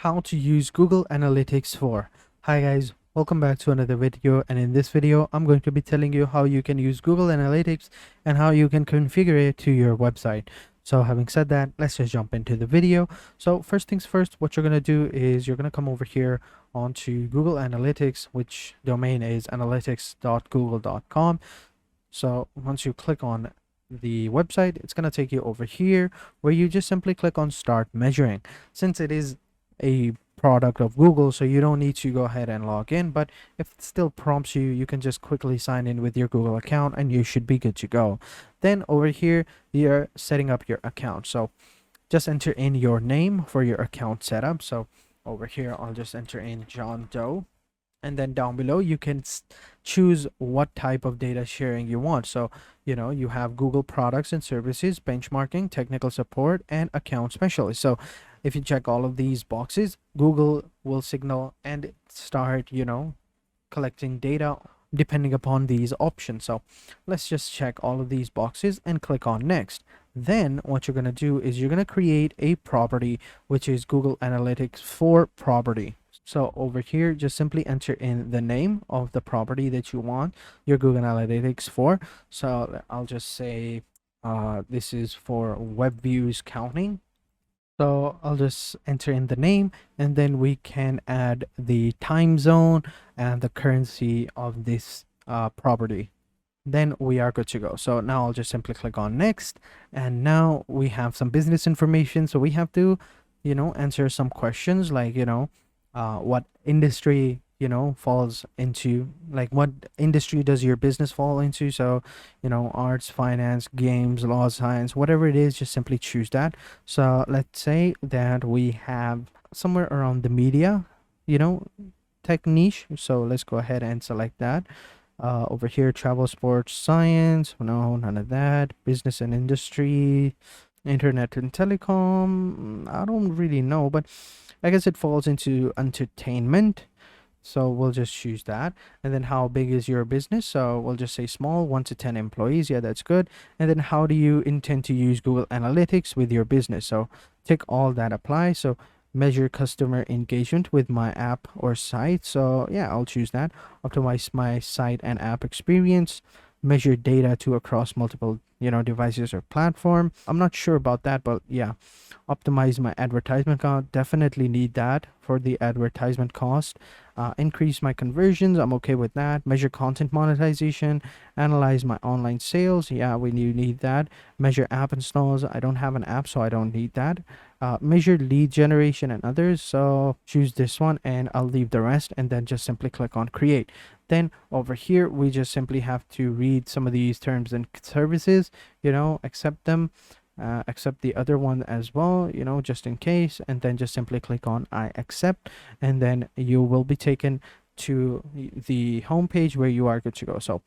how to use Google Analytics 4. Hi guys, welcome back to another video, and in this video I'm going to be telling you how you can use Google Analytics and how you can configure it to your website. So having said that, let's just jump into the video. So first things first, what you're going to do is you're going to come over here onto Google Analytics, which domain is analytics.google.com. So once you click on the website, it's going to take you over here where you just simply click on start measuring. Since it is a product of Google, so you don't need to go ahead and log in, but if it still prompts you, you can just quickly sign in with your Google account and you should be good to go. Then over here, you're setting up your account. So just enter in your name for your account setup. So over here, I'll just enter in John Doe. And then down below, you can choose what type of data sharing you want. So, you have Google products and services, benchmarking, technical support, and account specialist. So if you check all of these boxes, Google will signal and start, collecting data depending upon these options. So let's just check all of these boxes and click on next. Then what you're going to do is you're going to create a property, which is Google Analytics 4 property. So over here, just simply enter in the name of the property that you want your Google Analytics for. So I'll just say this is for web views counting. So I'll just enter in the name, and then we can add the time zone and the currency of this property. Then we are good to go. So now I'll just simply click on next, and now we have some business information. So we have to answer some questions like what industry falls into, like what industry does your business fall into. So arts, finance, games, law, science, whatever it is, just simply choose that. So let's say that we have somewhere around the media tech niche, so let's go ahead and select that. Over here, travel, sports, science, no, none of that. Business and industry, internet and telecom, I don't really know, but I guess it falls into entertainment, so we'll just choose that. And then how big is your business? So we'll just say small, 1 to 10 employees. Yeah, that's good. And then how do you intend to use Google Analytics with your business? So tick all that apply. So measure customer engagement with my app or site. So yeah, I'll choose that. Optimize my site and app experience. Measure data to across multiple devices or platform. I'm not sure about that, but yeah. Optimize my advertisement count, definitely need that for the advertisement cost. Increase my conversions, I'm okay with that. Measure content monetization. Analyze my online sales, yeah, we need that. Measure app installs, I don't have an app, so I don't need that. Measure lead generation and others, so choose this one and I'll leave the rest, and then just simply click on create. Then over here, we just simply have to read some of these terms and services, accept them, accept the other one as well, just in case, and then just simply click on I accept, and then you will be taken to the home page where you are good to go. So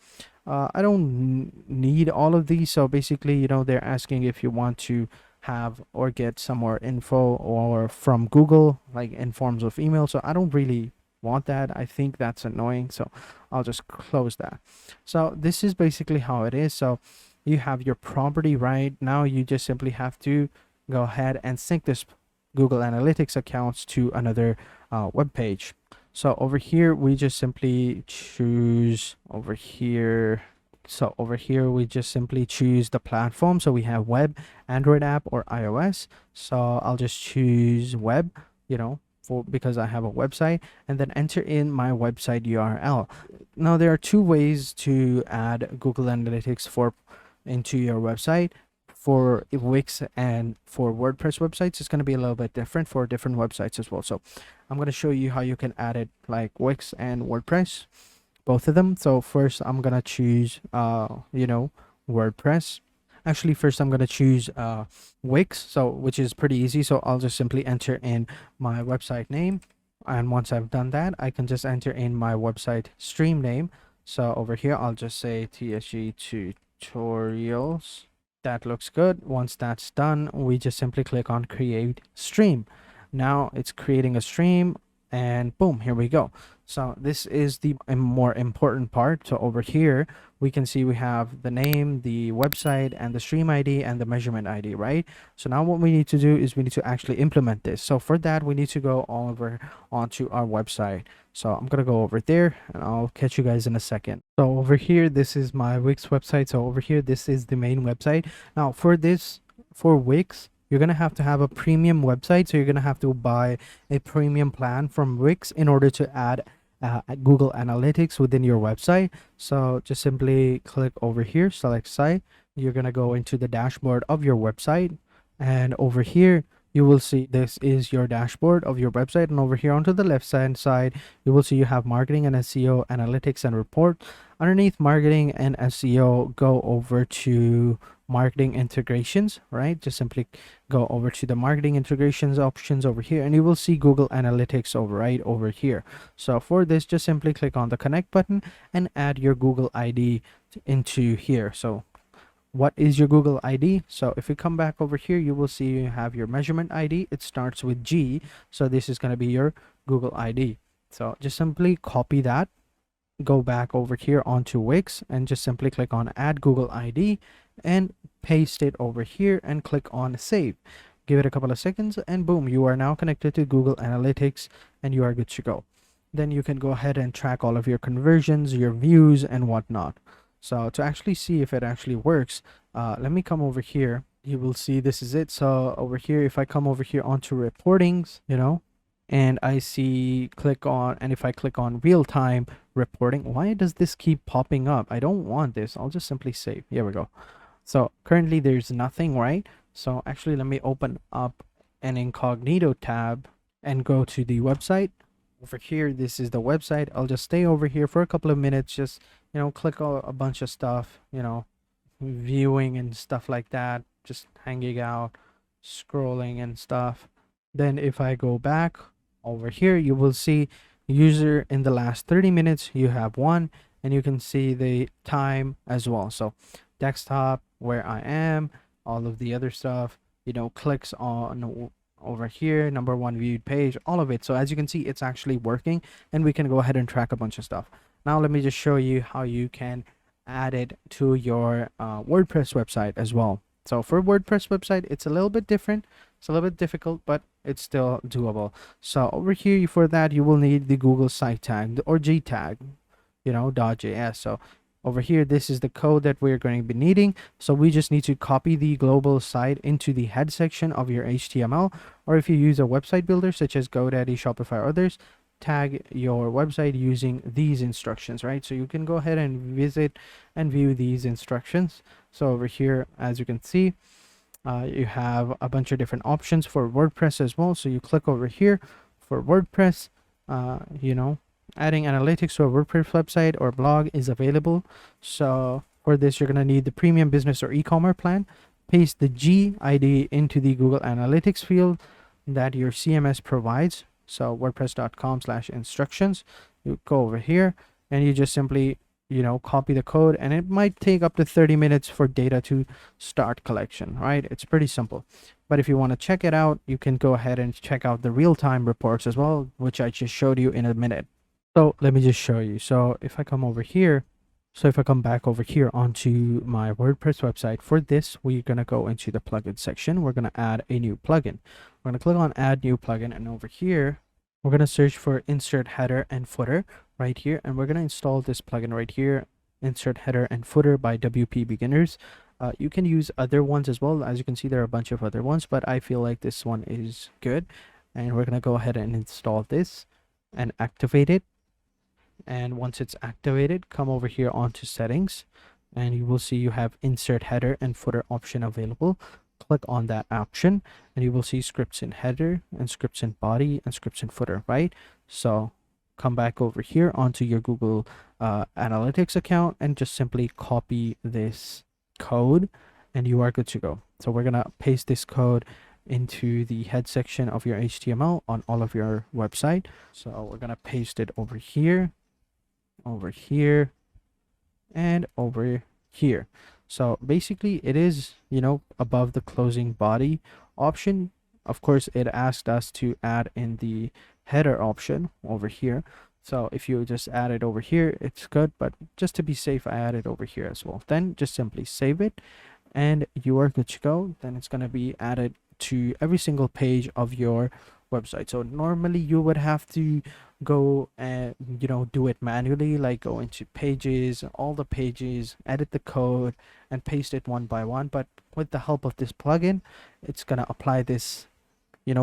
I don't need all of these. So basically, they're asking if you want to have or get some more info or from Google, like in forms of email. So I don't really want that. I think that's annoying, so I'll just close that. So this is basically how it is. So you have your property right now. You just simply have to go ahead and sync this Google Analytics accounts to another web page. So over here, we just simply choose over here. So over here, we just simply choose the platform. So we have web, Android app, or iOS. So I'll just choose web, because I have a website, and then enter in my website URL. Now there are two ways to add Google Analytics into your website. For Wix and for WordPress websites, it's going to be a little bit different for different websites as well. So I'm going to show you how you can add it like Wix and WordPress, both of them. So first I'm going to choose WordPress. Actually, first I'm going to choose Wix, so which is pretty easy. So I'll just simply enter in my website name, and once I've done that, I can just enter in my website stream name. So over here, I'll just say TSG tutorials. That looks good. Once that's done, we just simply click on create stream. Now it's creating a stream. and boom, here we go. So this is the more important part. So over here we can see we have the name, the website, and the stream ID and the measurement ID, right? So now what we need to do is we need to actually implement this. So for that we need to go over onto our website. So I'm gonna go over there and I'll catch you guys in a second. So over here, this is my Wix website. So over here, this is the main website. Now for this, for Wix, you're gonna have to have a premium website. So you're gonna have to buy a premium plan from Wix in order to add Google Analytics within your website. So just simply click over here, select site. You're gonna go into the dashboard of your website, and over here you will see this is your dashboard of your website, and over here onto the left hand side you will see you have marketing and SEO, analytics and report. Underneath marketing and SEO, go over to marketing integrations, right? Just simply go over to the marketing integrations options over here, and you will see Google Analytics right over here. So for this, just simply click on the connect button and add your Google ID into here. So what is your Google ID? So if you come back over here, you will see you have your measurement ID. It starts with G, so this is going to be your Google ID. So just simply copy that, go back over here onto Wix, and just simply click on add Google ID and paste it over here and click on save. Give it a couple of seconds and boom, you are now connected to Google Analytics and you are good to go. Then you can go ahead and track all of your conversions, your views, and whatnot. So to actually see if it actually works, let me come over here. You will see this is it. So over here, if I come over here onto reportings, and I see if I click on real-time reporting, why does this keep popping up? I don't want this. I'll just simply save. Here we go. So currently there's nothing, right? So actually let me open up an incognito tab and go to the website. Over here, this is the website. I'll just stay over here for a couple of minutes, just click a bunch of stuff, viewing and stuff like that, just hanging out, scrolling and stuff. Then if I go back over here, you will see user in the last 30 minutes, you have one, and you can see the time as well. So desktop, where I am, all of the other stuff, clicks on over here, number one viewed page, all of it. So as you can see, it's actually working, and we can go ahead and track a bunch of stuff. Now let me just show you how you can add it to your WordPress website as well. So for WordPress website, it's a little bit different. It's a little bit difficult, but it's still doable. So over here, for that, you will need the Google site tag or G tag, .js. So over here, this is the code that we're going to be needing. So we just need to copy the global site into the head section of your HTML, or if you use a website builder such as GoDaddy, Shopify, or others, tag your website using these instructions, right? So you can go ahead and visit and view these instructions. So over here, as you can see, you have a bunch of different options for WordPress as well. So you click over here for WordPress, adding analytics to a WordPress website or blog is available. So for this, you're going to need the premium business or e-commerce plan. Paste the G ID into the Google Analytics field that your CMS provides. So wordpress.com/instructions. You go over here and you just simply copy the code, and it might take up to 30 minutes for data to start collection, right? It's pretty simple. But if you want to check it out, you can go ahead and check out the real-time reports as well, which I just showed you in a minute. So let me just show you. So if I come over here, if I come back over here onto my WordPress website, for this, we're going to go into the plugin section. We're going to add a new plugin. We're going to click on add new plugin, and over here, we're going to search for insert header and footer right here, and we're going to install this plugin right here, insert header and footer by WP Beginners. You can use other ones as well. As you can see, there are a bunch of other ones, but I feel like this one is good, and we're going to go ahead and install this and activate it. And once it's activated, come over here onto settings, and you will see you have insert header and footer option available. Click on that option and you will see scripts in header and scripts in body and scripts in footer, right? So come back over here onto your Google Analytics account and just simply copy this code and you are good to go. So we're gonna paste this code into the head section of your HTML on all of your website. So we're gonna paste it over here, and over here. So basically it is, above the closing body option. Of course, it asked us to add in the header option over here. So if you just add it over here, it's good, but just to be safe, I add it over here as well. Then just simply save it and you are good to go. Then it's going to be added to every single page of your website. So normally you would have to go and do it manually, like go into pages, all the pages, edit the code and paste it one by one. But with the help of this plugin, it's going to apply this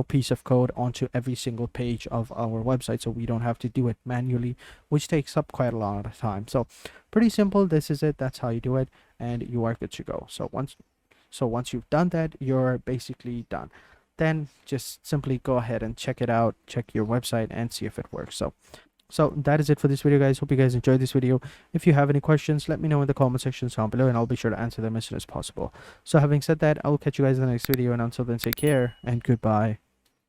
piece of code onto every single page of our website, so we don't have to do it manually, which takes up quite a lot of time. So pretty simple. This is it. That's how you do it, and you are good to go. So once you've done that, you're basically done. Then just simply go ahead and check it out, check your website and see if it works. So that is it for this video, guys. Hope you guys enjoyed this video. If you have any questions, let me know in the comment section down below and I'll be sure to answer them as soon as possible. So having said that, I'll catch you guys in the next video, and until then, take care and goodbye.